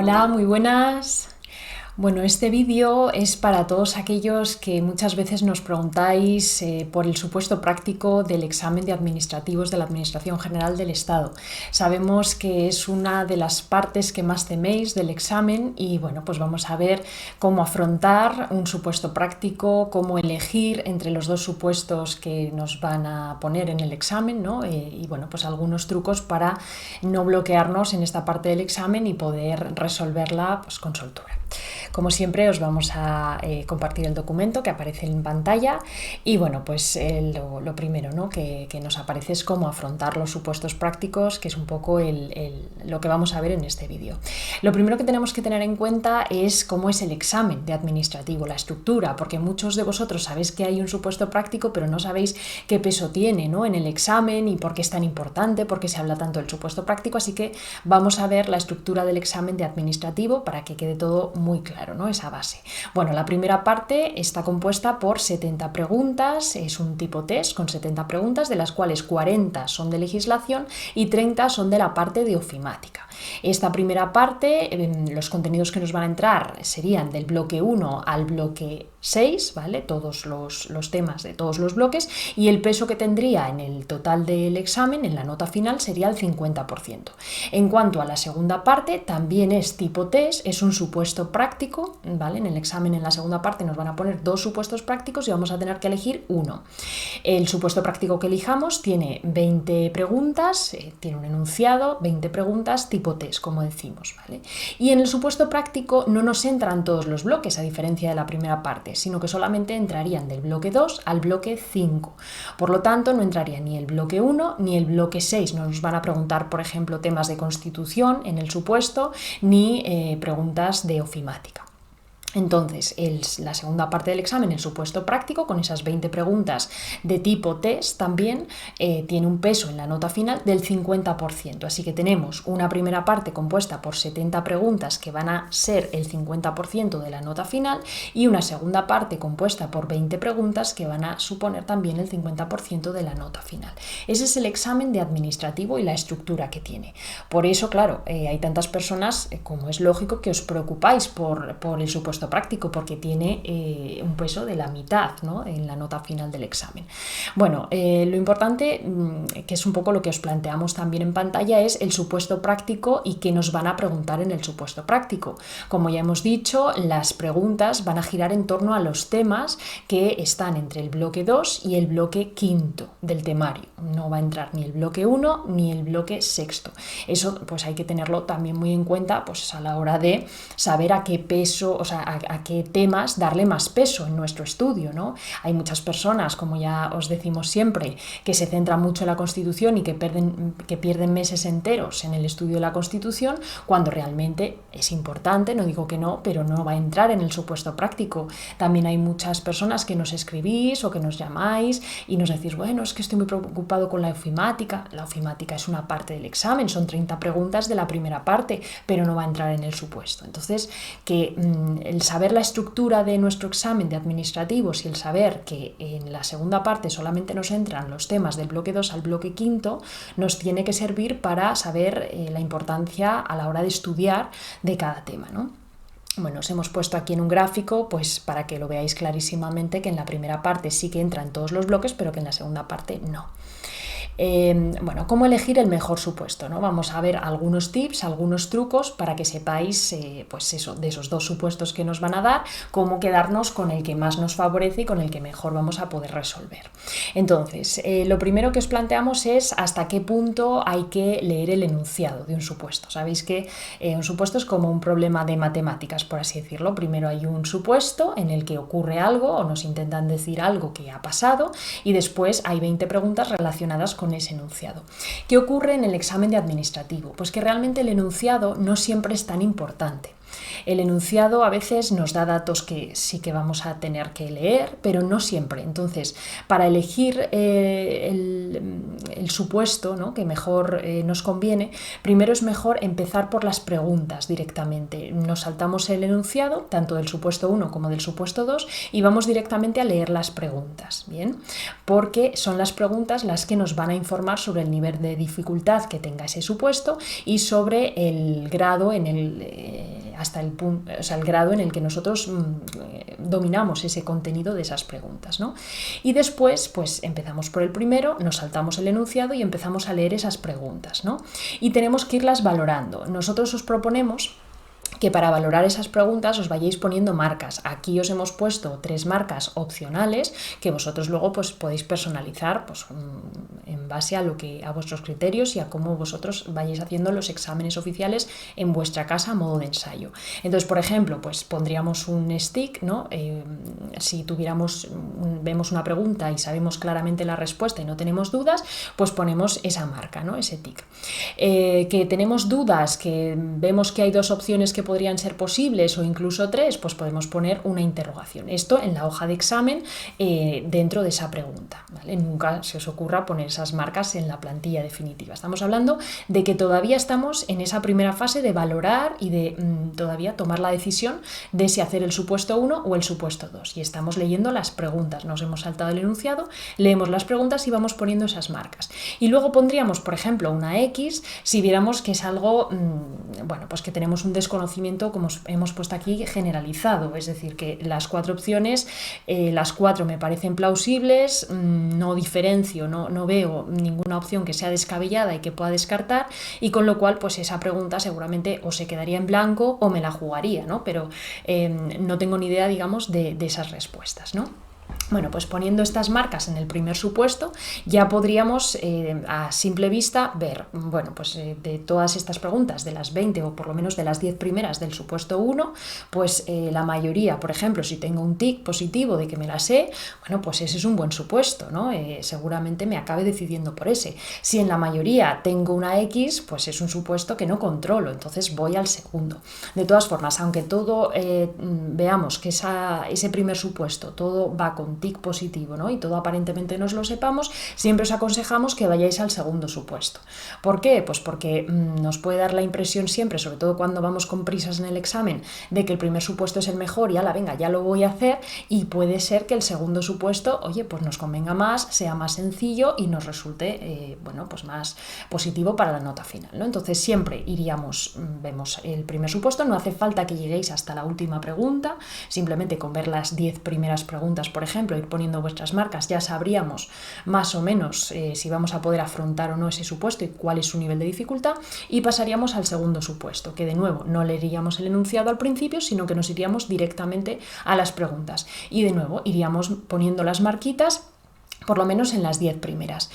Hola, muy buenas. Bueno, este vídeo es para todos aquellos que muchas veces nos preguntáis por el supuesto práctico del examen de administrativos de la Administración General del Estado. Sabemos que es una de las partes que más teméis del examen y bueno, pues vamos a ver cómo afrontar un supuesto práctico, cómo elegir entre los dos supuestos que nos van a poner en el examen, ¿no? Y bueno, pues algunos trucos para no bloquearnos en esta parte del examen y poder resolverla pues con soltura. Como siempre os vamos a compartir el documento que aparece en pantalla y bueno, pues lo primero, ¿no? que nos aparece es cómo afrontar los supuestos prácticos, que es un poco lo que vamos a ver en este vídeo. Lo primero que tenemos que tener en cuenta es cómo es el examen de administrativo, la estructura, porque muchos de vosotros sabéis que hay un supuesto práctico, pero no sabéis qué peso tiene, ¿no? en el examen y por qué es tan importante, por qué se habla tanto del supuesto práctico, así que vamos a ver la estructura del examen de administrativo para que quede todo muy claro, ¿no? Esa base. Bueno, la primera parte está compuesta por 70 preguntas, es un tipo test con 70 preguntas, de las cuales 40 son de legislación y 30 son de la parte de ofimática. Esta primera parte, los contenidos que nos van a entrar serían del bloque 1 al bloque 6, ¿vale? Todos los temas de todos los bloques, y el peso que tendría en el total del examen, en la nota final, sería el 50%. En cuanto a la segunda parte, también es tipo test, es un supuesto práctico, ¿vale? En el examen, en la segunda parte, nos van a poner dos supuestos prácticos y vamos a tener que elegir uno. El supuesto práctico que elijamos tiene 20 preguntas, tiene un enunciado, 20 preguntas tipo test, como decimos, ¿vale? Y en el supuesto práctico no nos entran todos los bloques, a diferencia de la primera parte, sino que solamente entrarían del bloque 2 al bloque 5. Por lo tanto, no entraría ni el bloque 1 ni el bloque 6. No nos van a preguntar, por ejemplo, temas de constitución en el supuesto, ni preguntas de ofimática. Entonces, la segunda parte del examen, el supuesto práctico, con esas 20 preguntas de tipo test también, tiene un peso en la nota final del 50%. Así que tenemos una primera parte compuesta por 70 preguntas que van a ser el 50% de la nota final y una segunda parte compuesta por 20 preguntas que van a suponer también el 50% de la nota final. Ese es el examen de administrativo y la estructura que tiene. Por eso, claro, hay tantas personas, como es lógico, que os preocupáis por el supuesto práctico, porque tiene un peso de la mitad, ¿no? en la nota final del examen. Bueno, lo importante, que es un poco lo que os planteamos también en pantalla, es el supuesto práctico y qué nos van a preguntar en el supuesto práctico. Como ya hemos dicho, las preguntas van a girar en torno a los temas que están entre el bloque 2 y el bloque 5 del temario. No va a entrar ni el bloque 1 ni el bloque 6. Eso pues hay que tenerlo también muy en cuenta pues a la hora de saber a qué peso, o sea, a qué temas darle más peso en nuestro estudio, ¿no? Hay muchas personas, como ya os decimos siempre, que se centran mucho en la Constitución y que pierden meses enteros en el estudio de la Constitución, cuando realmente es importante, no digo que no, pero no va a entrar en el supuesto práctico. También hay muchas personas que nos escribís o que nos llamáis y nos decís, bueno, es que estoy muy preocupado con la ofimática. La ofimática es una parte del examen, son 30 preguntas de la primera parte, pero no va a entrar en el supuesto. Entonces, que el saber la estructura de nuestro examen de administrativos y el saber que en la segunda parte solamente nos entran los temas del bloque 2 al bloque 5 nos tiene que servir para saber la importancia a la hora de estudiar de cada tema, ¿no? Bueno, os hemos puesto aquí en un gráfico pues para que lo veáis clarísimamente que en la primera parte sí que entran todos los bloques, pero que en la segunda parte no. Bueno, ¿cómo elegir el mejor supuesto, ¿no? Vamos a ver algunos tips, algunos trucos para que sepáis, pues eso, de esos dos supuestos que nos van a dar, cómo quedarnos con el que más nos favorece y con el que mejor vamos a poder resolver. Entonces, lo primero que os planteamos es hasta qué punto hay que leer el enunciado de un supuesto. Sabéis que un supuesto es como un problema de matemáticas, por así decirlo. Primero hay un supuesto en el que ocurre algo o nos intentan decir algo que ha pasado y después hay 20 preguntas relacionadas con ese enunciado. ¿Qué ocurre en el examen de administrativo? Pues que realmente el enunciado no siempre es tan importante. El enunciado a veces nos da datos que sí que vamos a tener que leer, pero no siempre. Entonces, para elegir el el supuesto, ¿no?, que mejor nos conviene, primero es mejor empezar por las preguntas directamente. Nos saltamos el enunciado, tanto del supuesto 1 como del supuesto 2, y vamos directamente a leer las preguntas, ¿bien? Porque son las preguntas las que nos van a informar sobre el nivel de dificultad que tenga ese supuesto y sobre el grado en el hasta el punto, o sea, el grado en el que nosotros dominamos ese contenido de esas preguntas, ¿no? Y después, pues empezamos por el primero, nos saltamos el enunciado y empezamos a leer esas preguntas, ¿no? Y tenemos que irlas valorando. Nosotros os proponemos que para valorar esas preguntas os vayáis poniendo marcas. Aquí os hemos puesto 3 marcas opcionales que vosotros luego pues podéis personalizar pues, en base a vuestros criterios y a cómo vosotros vayáis haciendo los exámenes oficiales en vuestra casa a modo de ensayo. Entonces, por ejemplo, pues pondríamos un stick, ¿no? Si vemos una pregunta y sabemos claramente la respuesta y no tenemos dudas, pues ponemos esa marca, ¿no?, ese tick. Que tenemos dudas, que vemos que hay 2 opciones que podrían ser posibles o incluso 3, pues podemos poner una interrogación. Esto en la hoja de examen dentro de esa pregunta, ¿vale? Nunca se os ocurra poner esas marcas en la plantilla definitiva. Estamos hablando de que todavía estamos en esa primera fase de valorar y de todavía tomar la decisión de si hacer el supuesto 1 o el supuesto 2. Y estamos leyendo las preguntas, nos hemos saltado el enunciado, leemos las preguntas y vamos poniendo esas marcas. Y luego pondríamos, por ejemplo, una X si viéramos que es algo, bueno, pues que tenemos un desconocimiento, como hemos puesto aquí, generalizado, es decir, que las 4 opciones, las 4 me parecen plausibles, no diferencio, no veo ninguna opción que sea descabellada y que pueda descartar, y con lo cual pues esa pregunta seguramente o se quedaría en blanco o me la jugaría, ¿no? Pero no tengo ni idea, digamos, de esas respuestas, ¿no? Bueno, pues poniendo estas marcas en el primer supuesto ya podríamos a simple vista ver, bueno, pues de todas estas preguntas, de las 20 o por lo menos de las 10 primeras del supuesto 1, pues la mayoría, por ejemplo, si tengo un tic positivo de que me la sé, bueno, pues ese es un buen supuesto, ¿no? Seguramente me acabe decidiendo por ese. Si en la mayoría tengo una X, pues es un supuesto que no controlo, entonces voy al segundo. De todas formas, aunque todo veamos que ese primer supuesto, todo va con tic positivo, ¿no?, y todo aparentemente nos lo sepamos, siempre os aconsejamos que vayáis al segundo supuesto. ¿Por qué? Pues porque nos puede dar la impresión siempre, sobre todo cuando vamos con prisas en el examen, de que el primer supuesto es el mejor y venga, ya lo voy a hacer, y puede ser que el segundo supuesto, oye, pues nos convenga más, sea más sencillo y nos resulte, bueno, pues más positivo para la nota final, ¿no? Entonces siempre vemos el primer supuesto, no hace falta que lleguéis hasta la última pregunta, simplemente con ver las 10 primeras preguntas, por ejemplo, ir poniendo vuestras marcas, ya sabríamos más o menos si vamos a poder afrontar o no ese supuesto y cuál es su nivel de dificultad, y pasaríamos al segundo supuesto, que de nuevo no leeríamos el enunciado al principio, sino que nos iríamos directamente a las preguntas y de nuevo iríamos poniendo las marquitas por lo menos en las 10 primeras.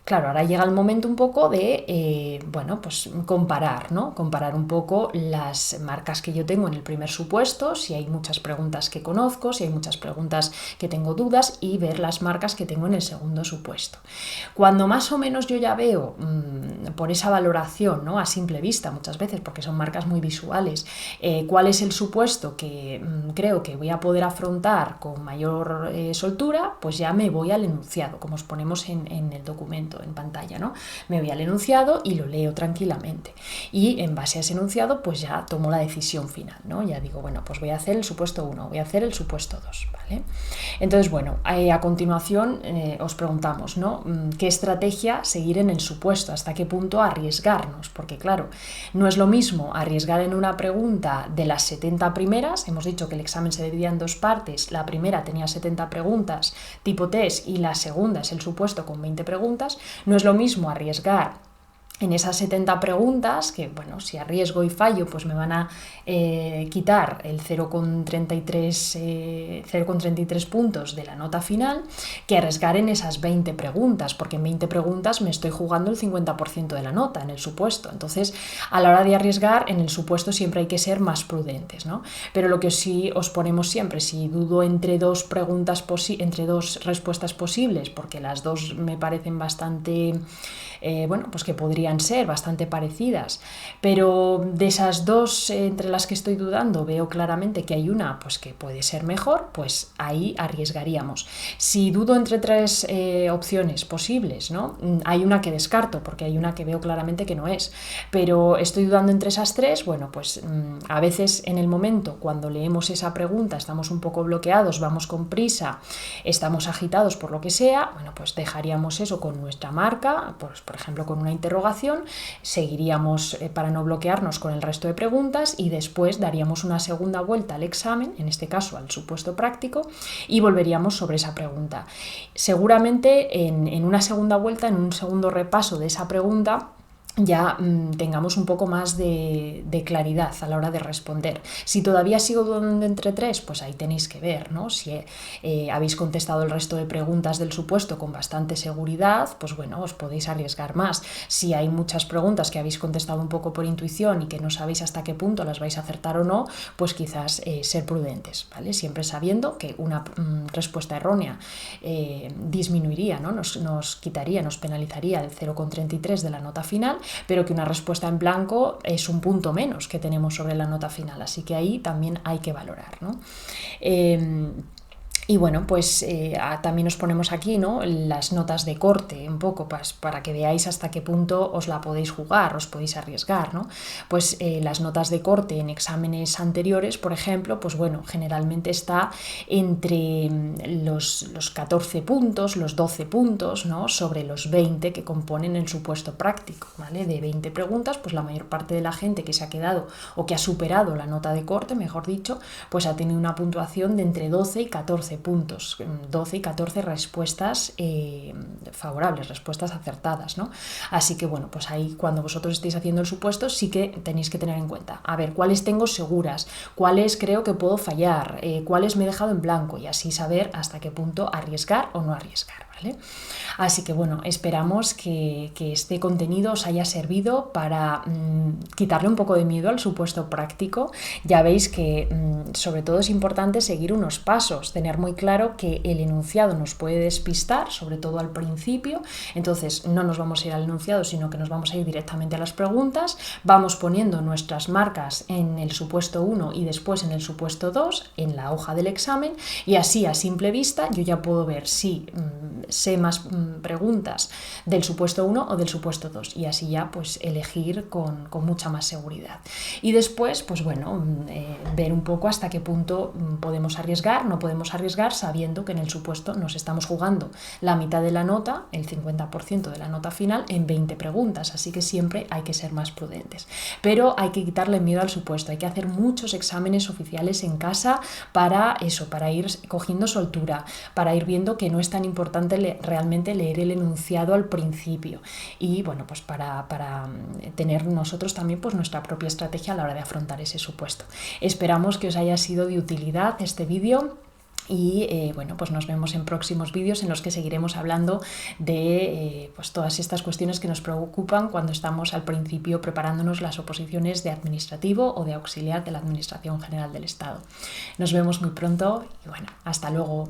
Claro, ahora llega el momento un poco de, bueno, pues comparar, ¿no? Comparar un poco las marcas que yo tengo en el primer supuesto, si hay muchas preguntas que conozco, si hay muchas preguntas que tengo dudas, y ver las marcas que tengo en el segundo supuesto. Cuando más o menos yo ya veo, por esa valoración, ¿no?, a simple vista muchas veces, porque son marcas muy visuales, cuál es el supuesto que creo que voy a poder afrontar con mayor soltura, pues ya me voy al enunciado, como os ponemos en el documento en pantalla, ¿no? Me voy al enunciado y lo leo tranquilamente, y en base a ese enunciado pues ya tomo la decisión final, ¿no? Ya digo, bueno, pues voy a hacer el supuesto 1, voy a hacer el supuesto 2, ¿vale? Entonces, bueno, a continuación os preguntamos, ¿no?, qué estrategia seguir en el supuesto, hasta qué punto arriesgarnos, porque claro, no es lo mismo arriesgar en una pregunta de las 70 primeras, hemos dicho que el examen se dividía en 2 partes, la primera tenía 70 preguntas tipo test y la segunda es el supuesto con 20 preguntas. No es lo mismo arriesgar en esas 70 preguntas, que bueno, si arriesgo y fallo, pues me van a quitar el 0,33 puntos de la nota final, que arriesgar en esas 20 preguntas, porque en 20 preguntas me estoy jugando el 50% de la nota en el supuesto. Entonces, a la hora de arriesgar, en el supuesto siempre hay que ser más prudentes, ¿no? Pero lo que sí os ponemos siempre, si dudo entre 2 respuestas posibles, porque las 2 me parecen bastante, bueno, pues que podrían podrían ser bastante parecidas, pero de esas dos entre las que estoy dudando veo claramente que hay una pues que puede ser mejor, pues ahí arriesgaríamos. Si dudo entre tres opciones posibles, ¿no? Hay una que descarto porque hay una que veo claramente que no es, pero estoy dudando entre esas tres. Bueno, pues a veces en el momento cuando leemos esa pregunta estamos un poco bloqueados, vamos con prisa, estamos agitados por lo que sea, bueno, pues dejaríamos eso con nuestra marca, pues por ejemplo con una interrogación, seguiríamos para no bloquearnos con el resto de preguntas y después daríamos una segunda vuelta al examen, en este caso al supuesto práctico, y volveríamos sobre esa pregunta. Seguramente en una segunda vuelta, en un segundo repaso de esa pregunta, ya tengamos un poco más de claridad a la hora de responder. Si todavía sigo dudando entre tres, pues ahí tenéis que ver, ¿no? Si habéis contestado el resto de preguntas del supuesto con bastante seguridad, pues bueno, os podéis arriesgar más. Si hay muchas preguntas que habéis contestado un poco por intuición y que no sabéis hasta qué punto las vais a acertar o no, pues quizás ser prudentes, ¿vale? Siempre sabiendo que una respuesta errónea disminuiría, ¿no? Nos quitaría, nos penalizaría el 0,33 de la nota final, pero que una respuesta en blanco es un punto menos que tenemos sobre la nota final, así que ahí también hay que valorar, ¿no? Y bueno, pues también os ponemos aquí, ¿no?, las notas de corte, un poco para que veáis hasta qué punto os la podéis jugar, os podéis arriesgar, ¿no? Pues las notas de corte en exámenes anteriores, por ejemplo, pues bueno, generalmente está entre los 14 puntos, los 12 puntos, ¿no?, sobre los 20 que componen el supuesto práctico, ¿vale? De 20 preguntas, pues la mayor parte de la gente que se ha quedado o que ha superado la nota de corte, mejor dicho, pues ha tenido una puntuación de entre 12 y 14 puntos, 12 y 14 respuestas favorables, respuestas acertadas, ¿no? Así que bueno, pues ahí cuando vosotros estéis haciendo el supuesto sí que tenéis que tener en cuenta, a ver, cuáles tengo seguras, cuáles creo que puedo fallar, cuáles me he dejado en blanco, y así saber hasta qué punto arriesgar o no arriesgar, ¿vale? Así que bueno, esperamos que este contenido os haya servido para quitarle un poco de miedo al supuesto práctico. Ya veis que sobre todo es importante seguir unos pasos, tener muy claro que el enunciado nos puede despistar, sobre todo al principio, entonces no nos vamos a ir al enunciado, sino que nos vamos a ir directamente a las preguntas, vamos poniendo nuestras marcas en el supuesto 1 y después en el supuesto 2, en la hoja del examen, y así a simple vista yo ya puedo ver si sé más preguntas del supuesto 1 o del supuesto 2, y así ya pues elegir con mucha más seguridad. Y después, pues bueno, ver un poco hasta qué punto podemos arriesgar, no podemos arriesgar, sabiendo que en el supuesto nos estamos jugando la mitad de la nota, el 50% de la nota final, en 20 preguntas, así que siempre hay que ser más prudentes. Pero hay que quitarle miedo al supuesto, hay que hacer muchos exámenes oficiales en casa para eso, para ir cogiendo soltura, para ir viendo que no es tan importante realmente leer el enunciado al principio, y bueno, pues para tener nosotros también pues nuestra propia estrategia a la hora de afrontar ese supuesto. Esperamos que os haya sido de utilidad este vídeo. Y bueno, pues nos vemos en próximos vídeos en los que seguiremos hablando de pues todas estas cuestiones que nos preocupan cuando estamos al principio preparándonos las oposiciones de administrativo o de auxiliar de la Administración General del Estado. Nos vemos muy pronto y bueno, hasta luego.